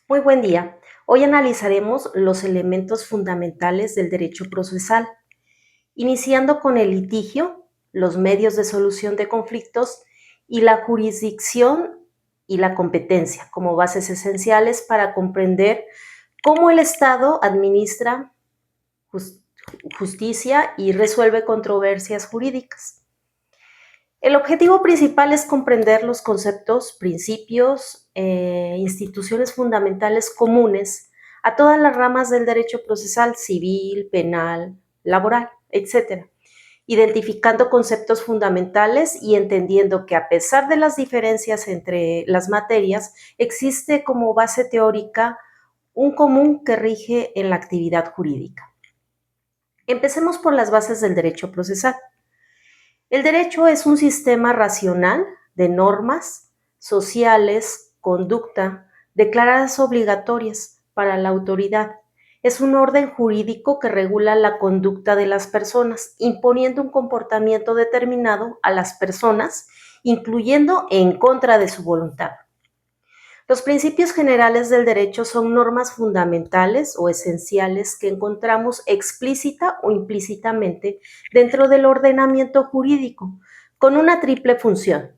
Muy buen día. Hoy analizaremos los elementos fundamentales del derecho procesal, iniciando con el litigio, los medios de solución de conflictos y la jurisdicción y la competencia como bases esenciales para comprender cómo el Estado administra justicia y resuelve controversias jurídicas. El objetivo principal es comprender los conceptos, principios, instituciones fundamentales comunes a todas las ramas del derecho procesal civil, penal, laboral, etcétera, identificando conceptos fundamentales y entendiendo que a pesar de las diferencias entre las materias, existe como base teórica un común que rige en la actividad jurídica. Empecemos por las bases del derecho procesal. El derecho es un sistema racional de normas sociales, conducta, declaradas obligatorias para la autoridad. Es un orden jurídico que regula la conducta de las personas, imponiendo un comportamiento determinado a las personas, incluyendo en contra de su voluntad. Los principios generales del derecho son normas fundamentales o esenciales que encontramos explícita o implícitamente dentro del ordenamiento jurídico, con una triple función.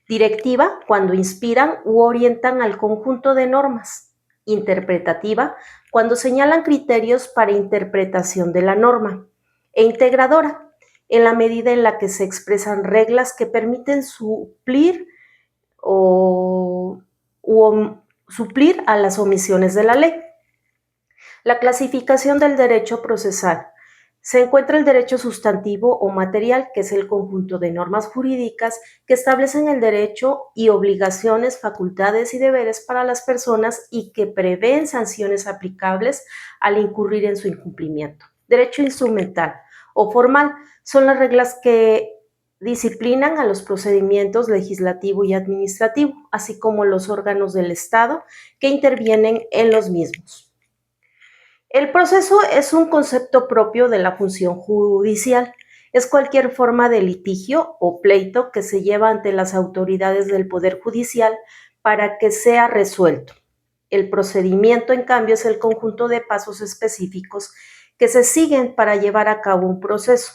Directiva, cuando inspiran u orientan al conjunto de normas. Interpretativa, cuando señalan criterios para interpretación de la norma. E integradora, en la medida en la que se expresan reglas que permiten suplir a las omisiones de la ley. La clasificación del derecho procesal. Se encuentra el derecho sustantivo o material, que es el conjunto de normas jurídicas que establecen el derecho y obligaciones, facultades y deberes para las personas y que prevén sanciones aplicables al incurrir en su incumplimiento. Derecho instrumental o formal son las reglas que disciplinan a los procedimientos legislativo y administrativo, así como los órganos del Estado que intervienen en los mismos. El proceso es un concepto propio de la función judicial. Es cualquier forma de litigio o pleito que se lleva ante las autoridades del Poder Judicial para que sea resuelto. El procedimiento, en cambio, es el conjunto de pasos específicos que se siguen para llevar a cabo un proceso.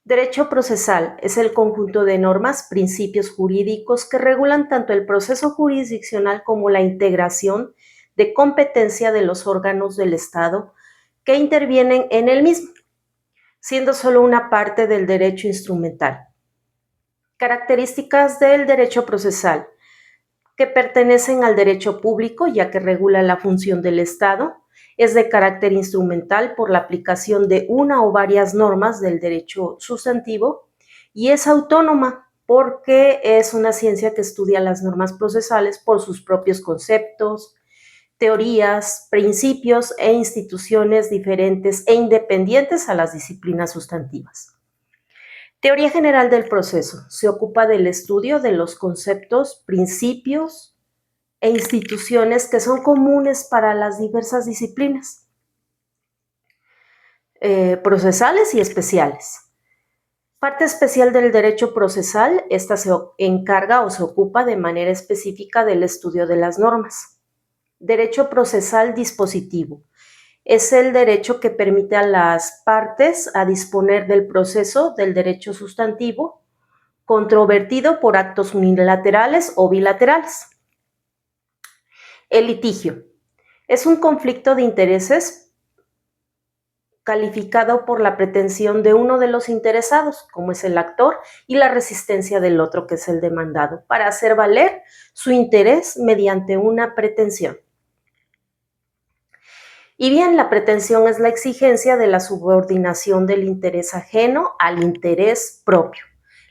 Derecho procesal es el conjunto de normas, principios jurídicos que regulan tanto el proceso jurisdiccional como la integración de competencia de los órganos del Estado que intervienen en el mismo, siendo solo una parte del derecho instrumental. Características del derecho procesal, que pertenecen al derecho público, ya que regula la función del Estado, es de carácter instrumental por la aplicación de una o varias normas del derecho sustantivo y es autónoma porque es una ciencia que estudia las normas procesales por sus propios conceptos, teorías, principios e instituciones diferentes e independientes a las disciplinas sustantivas. Teoría general del proceso. Se ocupa del estudio de los conceptos, principios e instituciones que son comunes para las diversas disciplinas procesales y especiales. Parte especial del derecho procesal, esta se encarga o se ocupa de manera específica del estudio de las normas. Derecho procesal dispositivo. Es el derecho que permite a las partes a disponer del proceso del derecho sustantivo controvertido por actos unilaterales o bilaterales. El litigio. Es un conflicto de intereses calificado por la pretensión de uno de los interesados, como es el actor, y la resistencia del otro, que es el demandado, para hacer valer su interés mediante una pretensión. Y bien, la pretensión es la exigencia de la subordinación del interés ajeno al interés propio.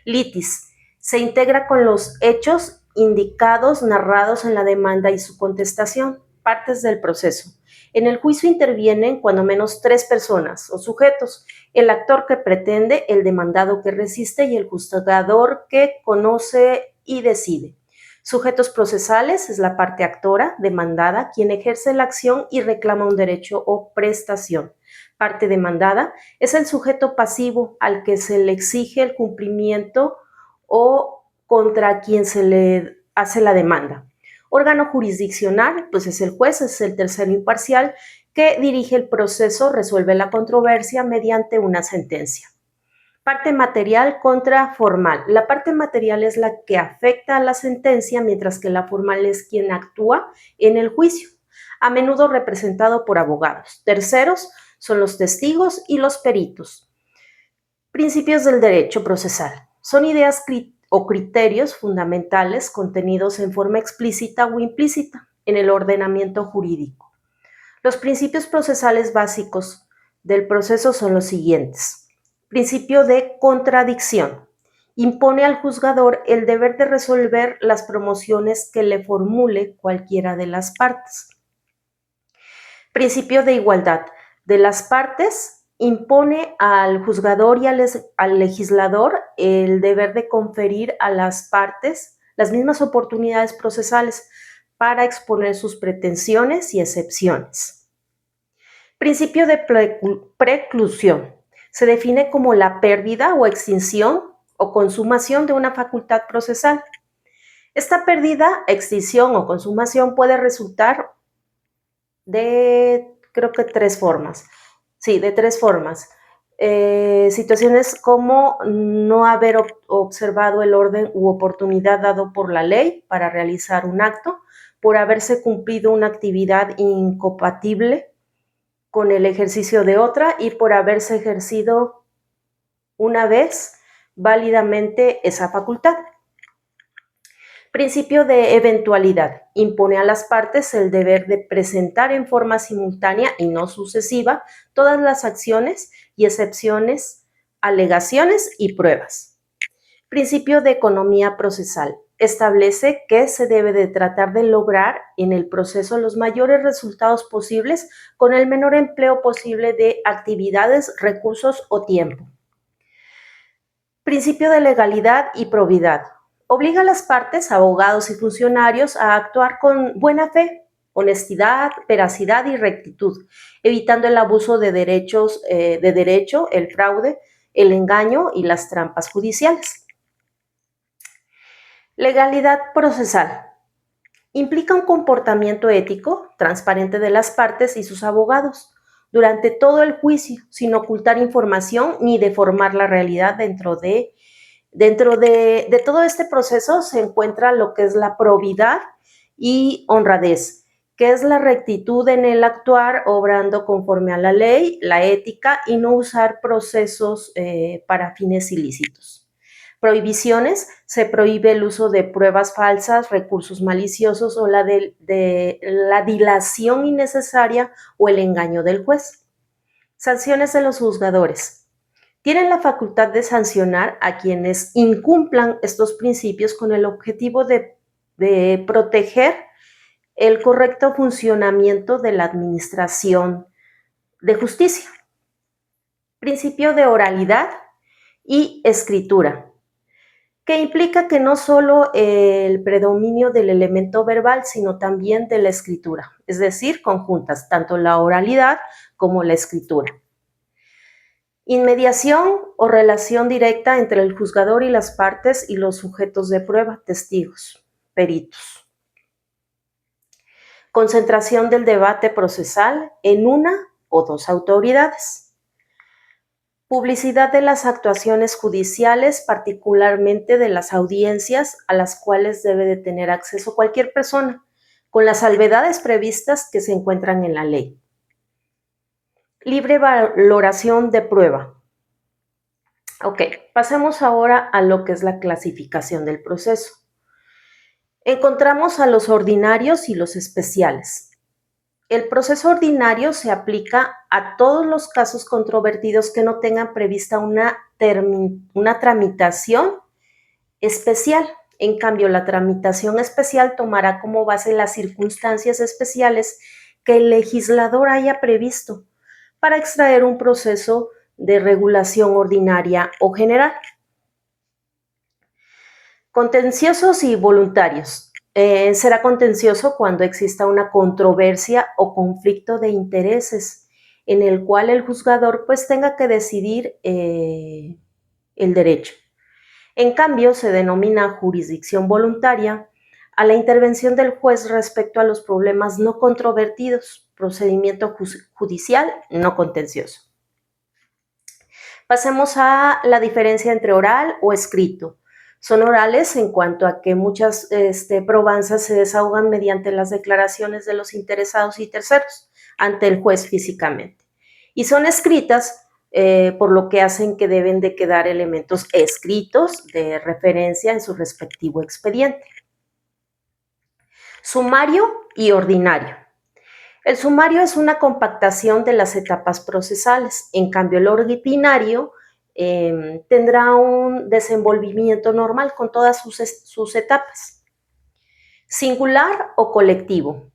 Litis se integra con los hechos indicados, narrados en la demanda y su contestación, partes del proceso. En el juicio intervienen cuando menos 3 personas o sujetos: el actor que pretende, el demandado que resiste y el juzgador que conoce y decide. Sujetos procesales es la parte actora, demandada, quien ejerce la acción y reclama un derecho o prestación. Parte demandada es el sujeto pasivo al que se le exige el cumplimiento o contra quien se le hace la demanda. Órgano jurisdiccional, pues es el juez, es el tercero imparcial que dirige el proceso, resuelve la controversia mediante una sentencia. Parte material contra formal. La parte material es la que afecta a la sentencia, mientras que la formal es quien actúa en el juicio, a menudo representado por abogados. Terceros son los testigos y los peritos. Principios del derecho procesal. Son ideas o criterios fundamentales contenidos en forma explícita o implícita en el ordenamiento jurídico. Los principios procesales básicos del proceso son los siguientes. Principio de contradicción. Impone al juzgador el deber de resolver las promociones que le formule cualquiera de las partes. Principio de igualdad. De las partes, impone al juzgador y al legislador el deber de conferir a las partes las mismas oportunidades procesales para exponer sus pretensiones y excepciones. Principio de preclusión. Se define como la pérdida o extinción o consumación de una facultad procesal. Esta pérdida, extinción o consumación puede resultar de, creo que tres formas. Sí, de tres formas. Situaciones como no haber observado el orden u oportunidad dado por la ley para realizar un acto, por haberse cumplido una actividad incompatible con el ejercicio de otra y por haberse ejercido una vez válidamente esa facultad. Principio de eventualidad. Impone a las partes el deber de presentar en forma simultánea y no sucesiva todas las acciones y excepciones, alegaciones y pruebas. Principio de economía procesal. Establece que se debe de tratar de lograr en el proceso los mayores resultados posibles con el menor empleo posible de actividades, recursos o tiempo. Principio de legalidad y probidad. Obliga a las partes, abogados y funcionarios a actuar con buena fe, honestidad, veracidad y rectitud, evitando el abuso de derecho, el fraude, el engaño y las trampas judiciales. Legalidad procesal. Implica un comportamiento ético, transparente de las partes y sus abogados durante todo el juicio, sin ocultar información ni deformar la realidad. Dentro de todo este proceso se encuentra lo que es la probidad y honradez, que es la rectitud en el actuar, obrando conforme a la ley, la ética y no usar procesos para fines ilícitos. Prohibiciones. Se prohíbe el uso de pruebas falsas, recursos maliciosos o la dilación innecesaria o el engaño del juez. Sanciones de los juzgadores. Tienen la facultad de sancionar a quienes incumplan estos principios con el objetivo de proteger el correcto funcionamiento de la administración de justicia. Principio de oralidad y escritura, que implica que no solo el predominio del elemento verbal, sino también de la escritura, es decir, conjuntas, tanto la oralidad como la escritura. Inmediación o relación directa entre el juzgador y las partes y los sujetos de prueba, testigos, peritos. Concentración del debate procesal en una o dos autoridades. Publicidad de las actuaciones judiciales, particularmente de las audiencias a las cuales debe de tener acceso cualquier persona, con las salvedades previstas que se encuentran en la ley. Libre valoración de prueba. Ok, pasemos ahora a lo que es la clasificación del proceso. Encontramos a los ordinarios y los especiales. El proceso ordinario se aplica a todos los casos controvertidos que no tengan prevista una tramitación especial. En cambio, la tramitación especial tomará como base las circunstancias especiales que el legislador haya previsto para extraer un proceso de regulación ordinaria o general. Contenciosos y voluntarios. Será contencioso cuando exista una controversia o conflicto de intereses en el cual el juzgador pues tenga que decidir el derecho. En cambio, se denomina jurisdicción voluntaria a la intervención del juez respecto a los problemas no controvertidos, procedimiento judicial no contencioso. Pasemos a la diferencia entre oral o escrito. Son orales en cuanto a que muchas probanzas se desahogan mediante las declaraciones de los interesados y terceros ante el juez físicamente. Y son escritas por lo que hacen que deben de quedar elementos escritos de referencia en su respectivo expediente. Sumario y ordinario. El sumario es una compactación de las etapas procesales, en cambio el ordinario tendrá un desenvolvimiento normal con todas sus etapas. Singular o colectivo.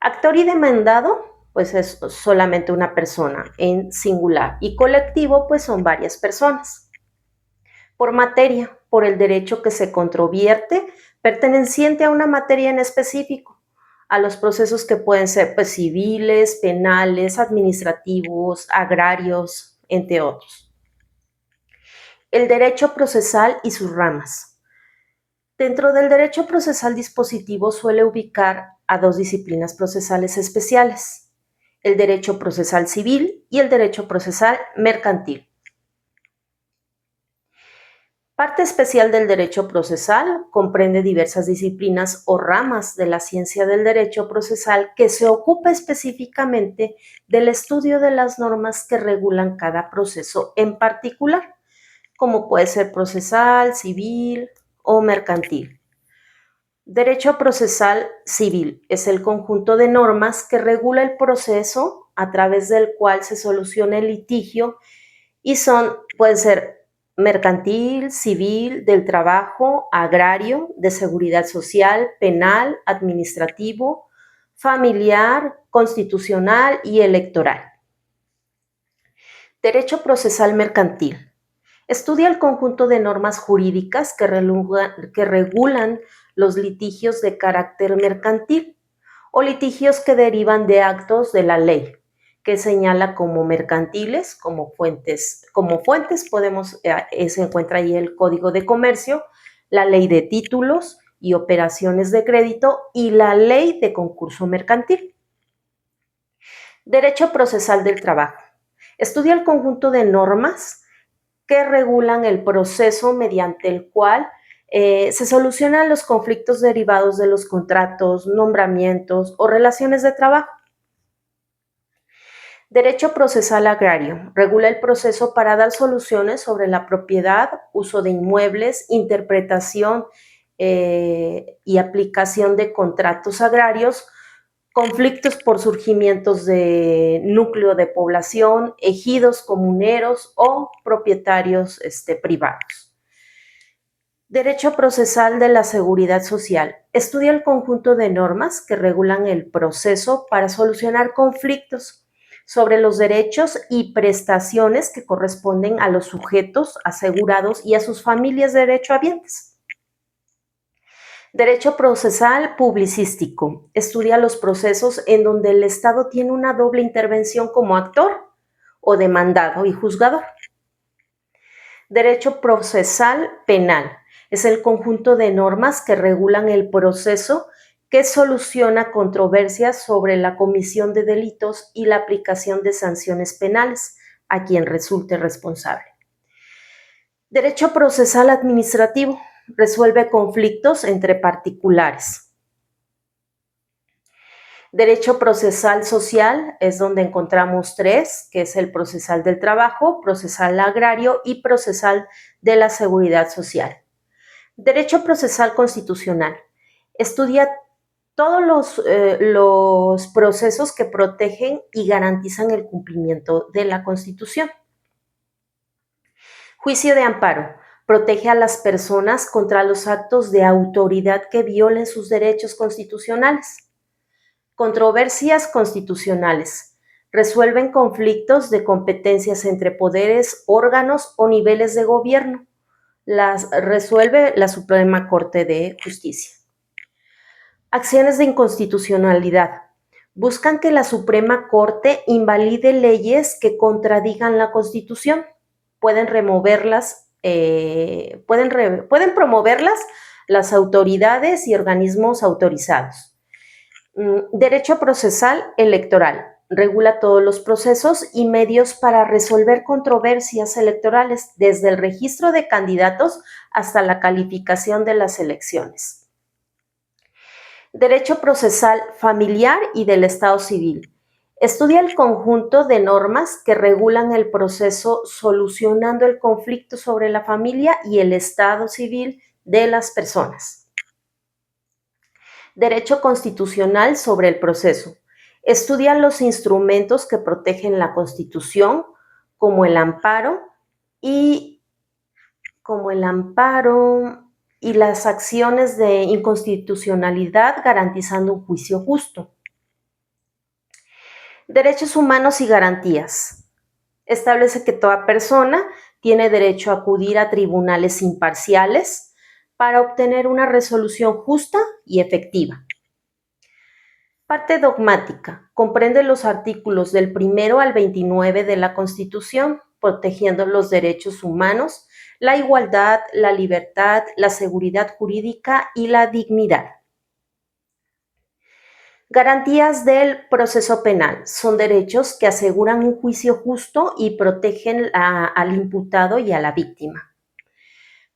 Actor y demandado, pues es solamente una persona en singular, y colectivo, pues son varias personas. Por materia, por el derecho que se controvierte, perteneciente a una materia en específico, a los procesos que pueden ser pues, civiles, penales, administrativos, agrarios, entre otros. El derecho procesal y sus ramas. Dentro del derecho procesal dispositivo suele ubicar a dos disciplinas procesales especiales, el derecho procesal civil y el derecho procesal mercantil. Parte especial del derecho procesal comprende diversas disciplinas o ramas de la ciencia del derecho procesal que se ocupa específicamente del estudio de las normas que regulan cada proceso en particular, como puede ser procesal, civil o mercantil. Derecho procesal civil es el conjunto de normas que regula el proceso a través del cual se soluciona el litigio y pueden ser mercantil, civil, del trabajo, agrario, de seguridad social, penal, administrativo, familiar, constitucional y electoral. Derecho procesal mercantil. Estudia el conjunto de normas jurídicas que regulan los litigios de carácter mercantil o litigios que derivan de actos de la ley, que señala como mercantiles, como fuentes se encuentra ahí el Código de Comercio, la Ley de Títulos y Operaciones de Crédito y la Ley de Concurso Mercantil. Derecho procesal del trabajo. Estudia el conjunto de normas que regulan el proceso mediante el cual se solucionan los conflictos derivados de los contratos, nombramientos o relaciones de trabajo. Derecho procesal agrario. Regula el proceso para dar soluciones sobre la propiedad, uso de inmuebles, interpretación y aplicación de contratos agrarios, conflictos por surgimientos de núcleo de población, ejidos comuneros o propietarios privados. Derecho procesal de la seguridad social. Estudia el conjunto de normas que regulan el proceso para solucionar conflictos sobre los derechos y prestaciones que corresponden a los sujetos asegurados y a sus familias derechohabientes. Derecho procesal publicístico. Estudia los procesos en donde el Estado tiene una doble intervención como actor o demandado y juzgador. Derecho procesal penal. Es el conjunto de normas que regulan el proceso que soluciona controversias sobre la comisión de delitos y la aplicación de sanciones penales a quien resulte responsable. Derecho procesal administrativo. Resuelve conflictos entre particulares. Derecho procesal social es donde encontramos tres, que es el procesal del trabajo, procesal agrario y procesal de la seguridad social. Derecho procesal constitucional. Estudia todos los procesos que protegen y garantizan el cumplimiento de la Constitución. Juicio de amparo. Protege a las personas contra los actos de autoridad que violen sus derechos constitucionales. Controversias constitucionales. Resuelven conflictos de competencias entre poderes, órganos o niveles de gobierno. Las resuelve la Suprema Corte de Justicia. Acciones de inconstitucionalidad. Buscan que la Suprema Corte invalide leyes que contradigan la Constitución. Pueden promoverlas las autoridades y organismos autorizados. Derecho procesal electoral. Regula todos los procesos y medios para resolver controversias electorales, desde el registro de candidatos hasta la calificación de las elecciones. Derecho procesal familiar y del Estado civil. Estudia el conjunto de normas que regulan el proceso solucionando el conflicto sobre la familia y el estado civil de las personas. Derecho constitucional sobre el proceso. Estudia los instrumentos que protegen la Constitución, como el amparo y las acciones de inconstitucionalidad, garantizando un juicio justo. Derechos humanos y garantías. Establece que toda persona tiene derecho a acudir a tribunales imparciales para obtener una resolución justa y efectiva. Parte dogmática. Comprende los artículos del 1 al 29 de la Constitución, protegiendo los derechos humanos, la igualdad, la libertad, la seguridad jurídica y la dignidad. Garantías del proceso penal. Son derechos que aseguran un juicio justo y protegen al imputado y a la víctima.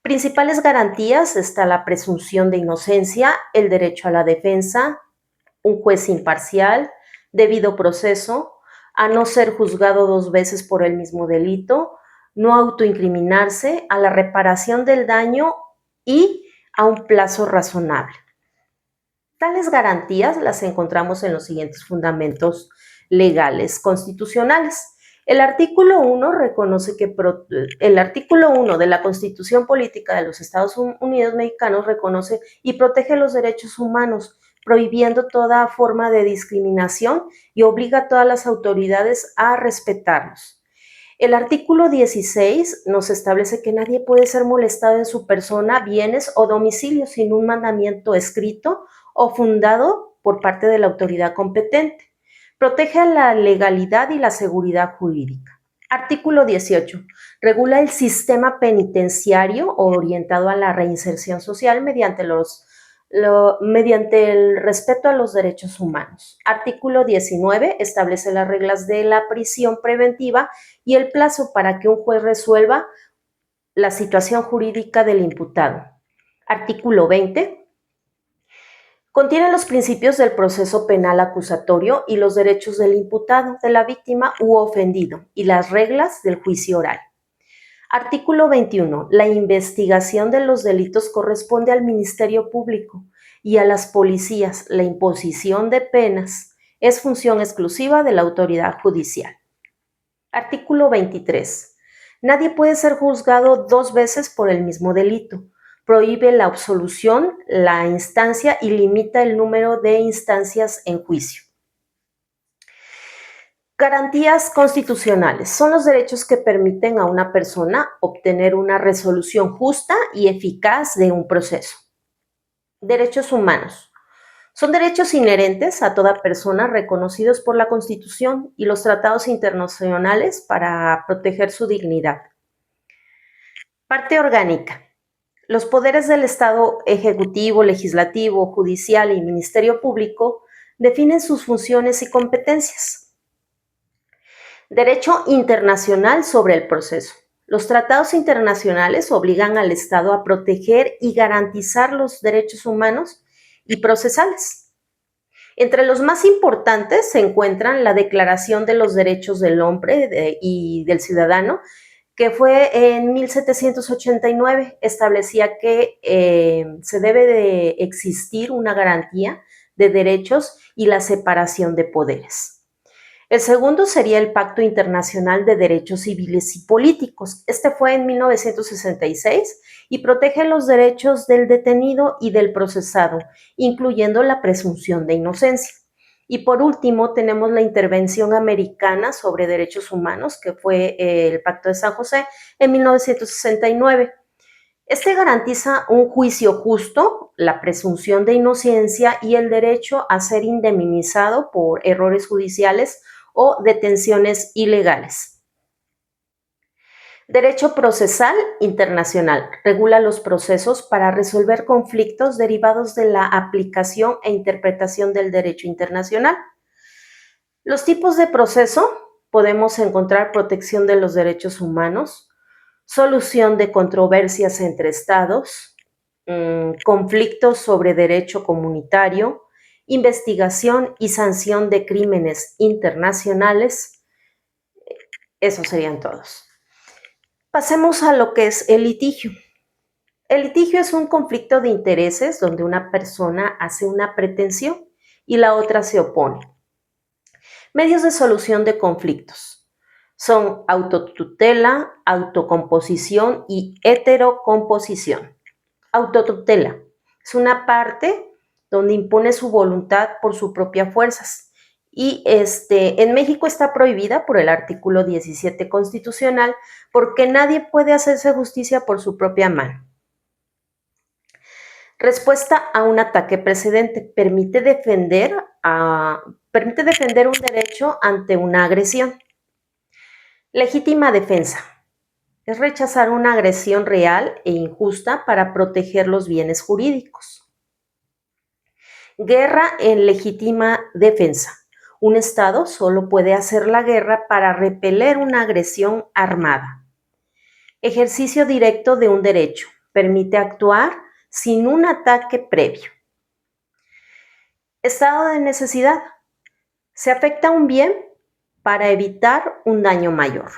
Principales garantías está la presunción de inocencia, el derecho a la defensa, un juez imparcial, debido proceso, a no ser juzgado 2 veces por el mismo delito, no autoincriminarse, a la reparación del daño y a un plazo razonable. Tales garantías las encontramos en los siguientes fundamentos legales constitucionales. El artículo 1 de la Constitución Política de los Estados Unidos Mexicanos reconoce y protege los derechos humanos, prohibiendo toda forma de discriminación y obliga a todas las autoridades a respetarlos. El artículo 16 nos establece que nadie puede ser molestado en su persona, bienes o domicilio sin un mandamiento escrito o fundado por parte de la autoridad competente. Protege la legalidad y la seguridad jurídica. Artículo 18. Regula el sistema penitenciario orientado a la reinserción social mediante el respeto a los derechos humanos. Artículo 19 establece las reglas de la prisión preventiva y el plazo para que un juez resuelva la situación jurídica del imputado. Artículo 20 contiene los principios del proceso penal acusatorio y los derechos del imputado, de la víctima u ofendido, y las reglas del juicio oral. Artículo 21. La investigación de los delitos corresponde al Ministerio Público y a las policías. La imposición de penas es función exclusiva de la autoridad judicial. Artículo 23. Nadie puede ser juzgado 2 veces por el mismo delito. Prohíbe la absolución, la instancia y limita el número de instancias en juicio. Garantías constitucionales. Son los derechos que permiten a una persona obtener una resolución justa y eficaz de un proceso. Derechos humanos. Son derechos inherentes a toda persona reconocidos por la Constitución y los tratados internacionales para proteger su dignidad. Parte orgánica. Los poderes del Estado ejecutivo, legislativo, judicial y Ministerio Público definen sus funciones y competencias. Derecho internacional sobre el proceso. Los tratados internacionales obligan al Estado a proteger y garantizar los derechos humanos y procesales. Entre los más importantes se encuentran la Declaración de los Derechos del Hombre y del Ciudadano, que fue en 1789, establecía que se debe de existir una garantía de derechos y la separación de poderes. El segundo sería el Pacto Internacional de Derechos Civiles y Políticos. Este fue en 1966 y protege los derechos del detenido y del procesado, incluyendo la presunción de inocencia. Y por último, tenemos la Intervención Americana sobre Derechos Humanos, que fue el Pacto de San José en 1969. Este garantiza un juicio justo, la presunción de inocencia y el derecho a ser indemnizado por errores judiciales o detenciones ilegales. Derecho procesal internacional. Regula los procesos para resolver conflictos derivados de la aplicación e interpretación del derecho internacional. Los tipos de proceso: podemos encontrar protección de los derechos humanos, solución de controversias entre estados, conflictos sobre derecho comunitario, investigación y sanción de crímenes internacionales. Esos serían todos. Pasemos a lo que es el litigio. El litigio es un conflicto de intereses donde una persona hace una pretensión y la otra se opone. Medios de solución de conflictos son autotutela, autocomposición y heterocomposición. Autotutela es una parte donde impone su voluntad por sus propias fuerzas y en México está prohibida por el artículo 17 constitucional porque nadie puede hacerse justicia por su propia mano. Respuesta a un ataque precedente: permite defender un derecho ante una agresión. Legítima defensa: es rechazar una agresión real e injusta para proteger los bienes jurídicos. Guerra en legítima defensa: un Estado solo puede hacer la guerra para repeler una agresión armada. Ejercicio directo de un derecho: permite actuar sin un ataque previo. Estado de necesidad: se afecta un bien para evitar un daño mayor.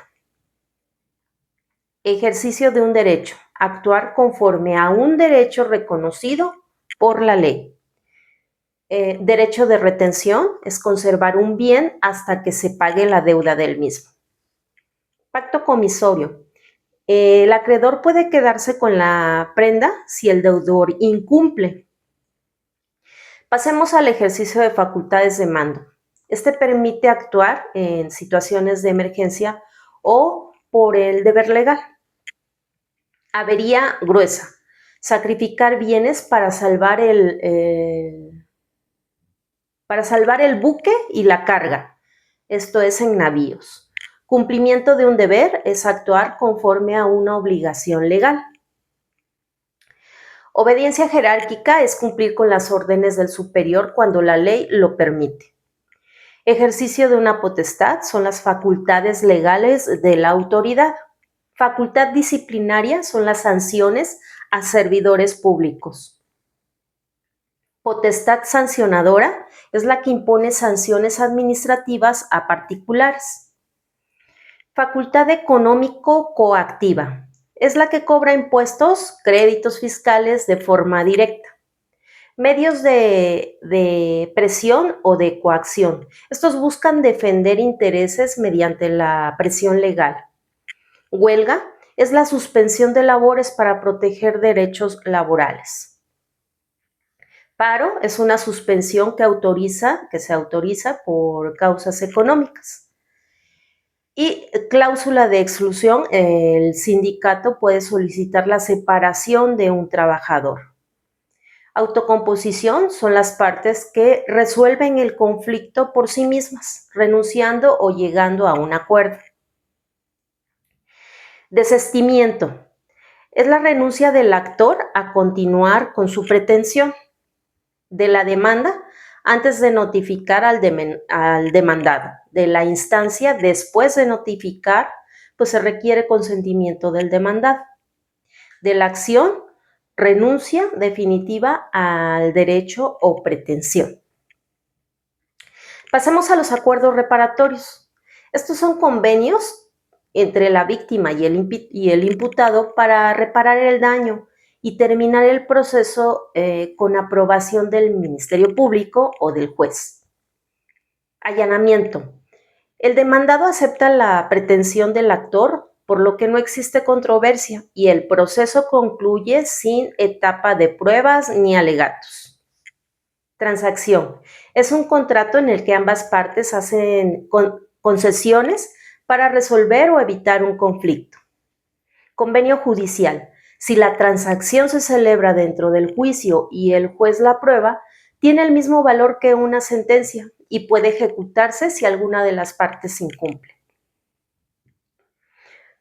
Ejercicio de un derecho: actuar conforme a un derecho reconocido por la ley. Derecho de retención: es conservar un bien hasta que se pague la deuda del mismo. Pacto comisorio: el acreedor puede quedarse con la prenda si el deudor incumple. Pasemos al ejercicio de facultades de mando. Este permite actuar en situaciones de emergencia o por el deber legal. Avería gruesa: sacrificar bienes para salvar el buque y la carga. Esto es en navíos. Cumplimiento de un deber: es actuar conforme a una obligación legal. Obediencia jerárquica: es cumplir con las órdenes del superior cuando la ley lo permite. Ejercicio de una potestad: son las facultades legales de la autoridad. Facultad disciplinaria: son las sanciones a servidores públicos. Potestad sancionadora: es la que impone sanciones administrativas a particulares. Facultad económico-coactiva: es la que cobra impuestos, créditos fiscales de forma directa. Medios de presión o de coacción: estos buscan defender intereses mediante la presión legal. Huelga: es la suspensión de labores para proteger derechos laborales. Paro: es una suspensión que se autoriza por causas económicas. Y cláusula de exclusión: el sindicato puede solicitar la separación de un trabajador. Autocomposición: son las partes que resuelven el conflicto por sí mismas, renunciando o llegando a un acuerdo. Desistimiento: es la renuncia del actor a continuar con su pretensión. De la demanda, antes de notificar al demandado. De la instancia, después de notificar, pues se requiere consentimiento del demandado. De la acción, renuncia definitiva al derecho o pretensión. Pasemos a los acuerdos reparatorios. Estos son convenios entre la víctima y el imputado para reparar el daño y terminar el proceso con aprobación del Ministerio Público o del juez. Allanamiento: el demandado acepta la pretensión del actor, por lo que no existe controversia y el proceso concluye sin etapa de pruebas ni alegatos. Transacción: es un contrato en el que ambas partes hacen concesiones para resolver o evitar un conflicto. Convenio judicial: si la transacción se celebra dentro del juicio y el juez la aprueba, tiene el mismo valor que una sentencia y puede ejecutarse si alguna de las partes incumple.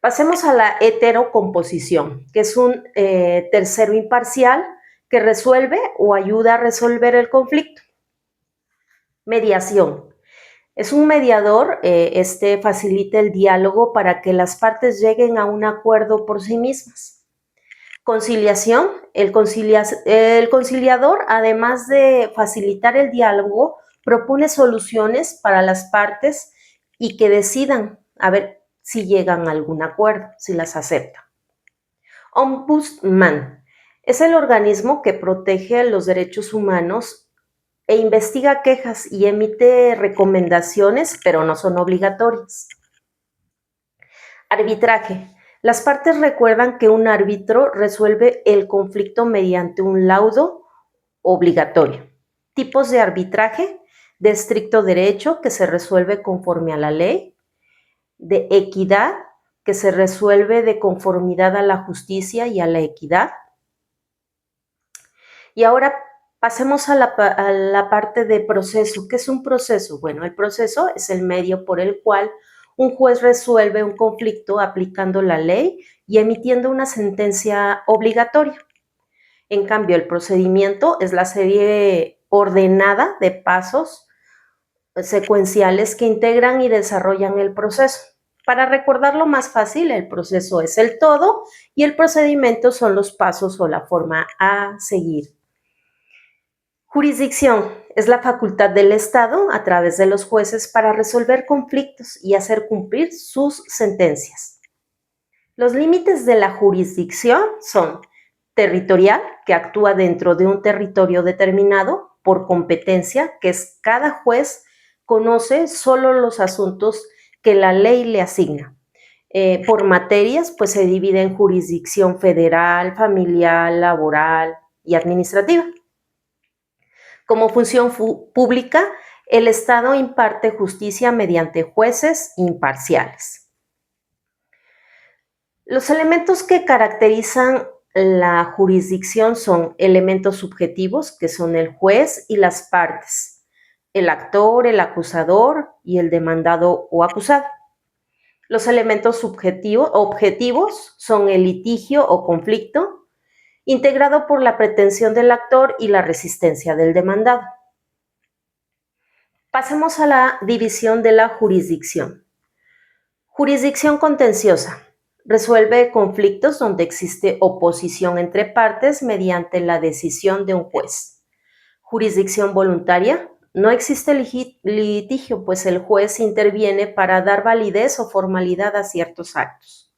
Pasemos a la heterocomposición, que es un tercero imparcial que resuelve o ayuda a resolver el conflicto. Mediación. Es un mediador, este facilita el diálogo para que las partes lleguen a un acuerdo por sí mismas. Conciliación. El conciliador, además de facilitar el diálogo, propone soluciones para las partes y que decidan a ver si llegan a algún acuerdo, si las aceptan. Ombudsman. Es el organismo que protege los derechos humanos e investiga quejas y emite recomendaciones, pero no son obligatorias. Arbitraje. Las partes recuerdan que un árbitro resuelve el conflicto mediante un laudo obligatorio. Tipos de arbitraje: de estricto derecho, que se resuelve conforme a la ley; de equidad, que se resuelve de conformidad a la justicia y a la equidad. Y ahora pasemos a la parte de proceso. ¿Qué es un proceso? Bueno, el proceso es el medio por el cual un juez resuelve un conflicto aplicando la ley y emitiendo una sentencia obligatoria. En cambio, el procedimiento es la serie ordenada de pasos secuenciales que integran y desarrollan el proceso. Para recordarlo más fácil, el proceso es el todo y el procedimiento son los pasos o la forma a seguir. Jurisdicción es la facultad del Estado, a través de los jueces, para resolver conflictos y hacer cumplir sus sentencias. Los límites de la jurisdicción son: territorial, que actúa dentro de un territorio determinado; por competencia, que es cada juez conoce solo los asuntos que la ley le asigna; por materias, pues se divide en jurisdicción federal, familiar, laboral y administrativa. Como función pública, el Estado imparte justicia mediante jueces imparciales. Los elementos que caracterizan la jurisdicción son elementos subjetivos, que son el juez y las partes, el actor, el acusador y el demandado o acusado. Los elementos objetivos son el litigio o conflicto, integrado por la pretensión del actor y la resistencia del demandado. Pasemos a la división de la jurisdicción. Jurisdicción contenciosa. Resuelve conflictos donde existe oposición entre partes mediante la decisión de un juez. Jurisdicción voluntaria. No existe litigio, pues el juez interviene para dar validez o formalidad a ciertos actos.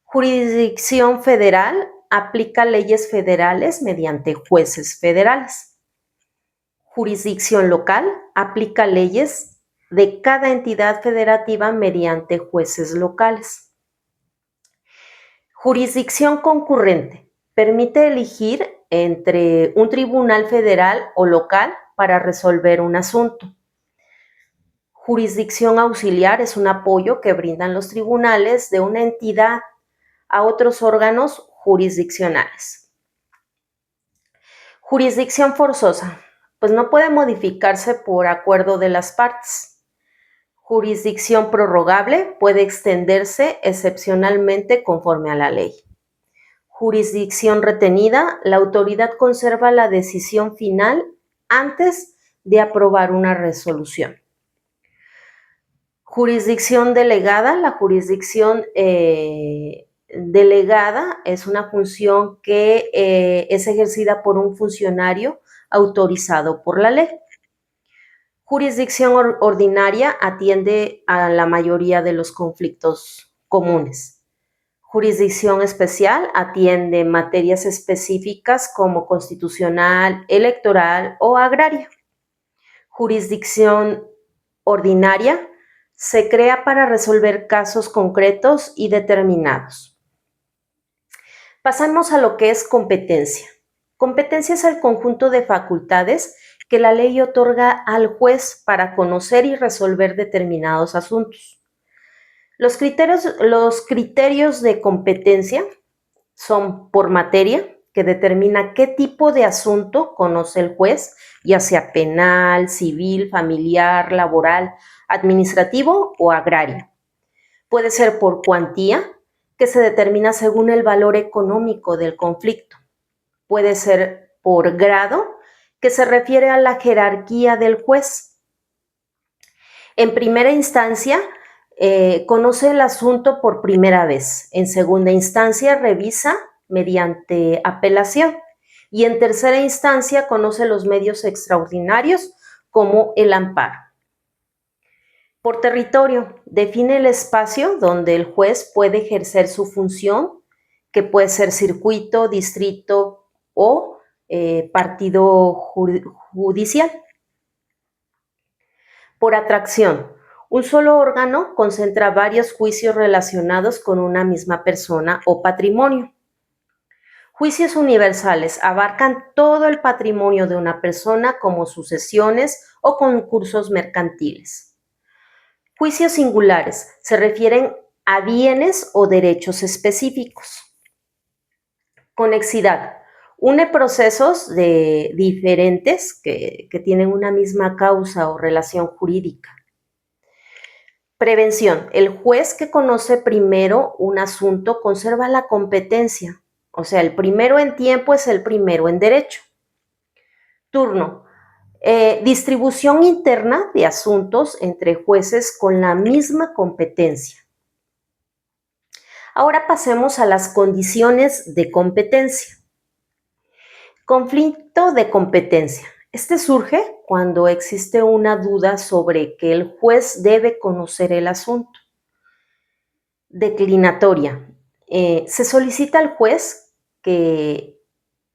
Jurisdicción federal. Aplica leyes federales mediante jueces federales. Jurisdicción local. Aplica leyes de cada entidad federativa mediante jueces locales. Jurisdicción concurrente. Permite elegir entre un tribunal federal o local para resolver un asunto. Jurisdicción auxiliar es un apoyo que brindan los tribunales de una entidad a otros órganos jurisdiccionales. Jurisdicción forzosa, pues no puede modificarse por acuerdo de las partes. Jurisdicción prorrogable, puede extenderse excepcionalmente conforme a la ley. Jurisdicción retenida, la autoridad conserva la decisión final antes de aprobar una resolución. Jurisdicción delegada, la jurisdicción delegada es una función que es ejercida por un funcionario autorizado por la ley. Jurisdicción ordinaria atiende a la mayoría de los conflictos comunes. Jurisdicción especial atiende materias específicas como constitucional, electoral o agraria. Jurisdicción ordinaria se crea para resolver casos concretos y determinados. Pasamos a lo que es competencia. Competencia es el conjunto de facultades que la ley otorga al juez para conocer y resolver determinados asuntos. Los criterios de competencia son por materia, que determina qué tipo de asunto conoce el juez, ya sea penal, civil, familiar, laboral, administrativo o agrario. Puede ser por cuantía, que se determina según el valor económico del conflicto. Puede ser por grado, que se refiere a la jerarquía del juez. En primera instancia, conoce el asunto por primera vez. En segunda instancia, revisa mediante apelación. Y en tercera instancia, conoce los medios extraordinarios como el amparo. Por territorio, define el espacio donde el juez puede ejercer su función, que puede ser circuito, distrito o partido judicial. Por atracción, un solo órgano concentra varios juicios relacionados con una misma persona o patrimonio. Juicios universales abarcan todo el patrimonio de una persona como sucesiones o concursos mercantiles. Juicios singulares se refieren a bienes o derechos específicos. Conexidad. Une procesos diferentes que tienen una misma causa o relación jurídica. Prevención. El juez que conoce primero un asunto conserva la competencia. O sea, el primero en tiempo es el primero en derecho. Turno. Distribución interna de asuntos entre jueces con la misma competencia. Ahora pasemos a las condiciones de competencia. Conflicto de competencia. Este surge cuando existe una duda sobre que el juez debe conocer el asunto. Declinatoria. Se solicita al juez que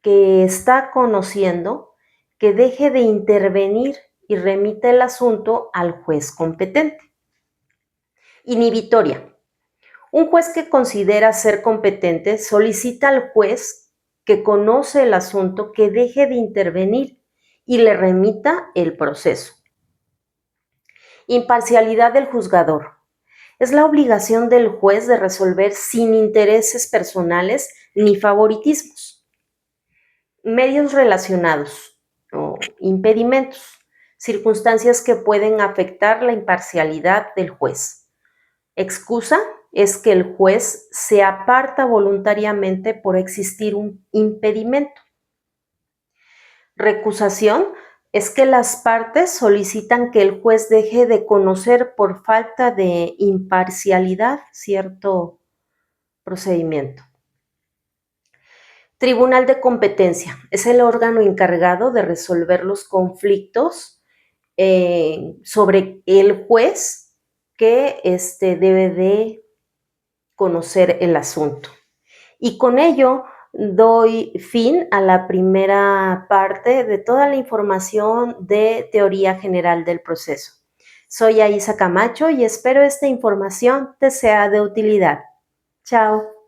está conociendo que deje de intervenir y remite el asunto al juez competente. Inhibitoria. Un juez que considera ser competente solicita al juez que conoce el asunto que deje de intervenir y le remita el proceso. Imparcialidad del juzgador. Es la obligación del juez de resolver sin intereses personales ni favoritismos. Medios relacionados o impedimentos. Circunstancias que pueden afectar la imparcialidad del juez. Excusa es que el juez se aparta voluntariamente por existir un impedimento. Recusación es que las partes solicitan que el juez deje de conocer por falta de imparcialidad cierto procedimiento. Tribunal de competencia es el órgano encargado de resolver los conflictos sobre el juez que debe de conocer el asunto. Y con ello doy fin a la primera parte de toda la información de teoría general del proceso. Soy Aisa Camacho y espero esta información te sea de utilidad. Chao.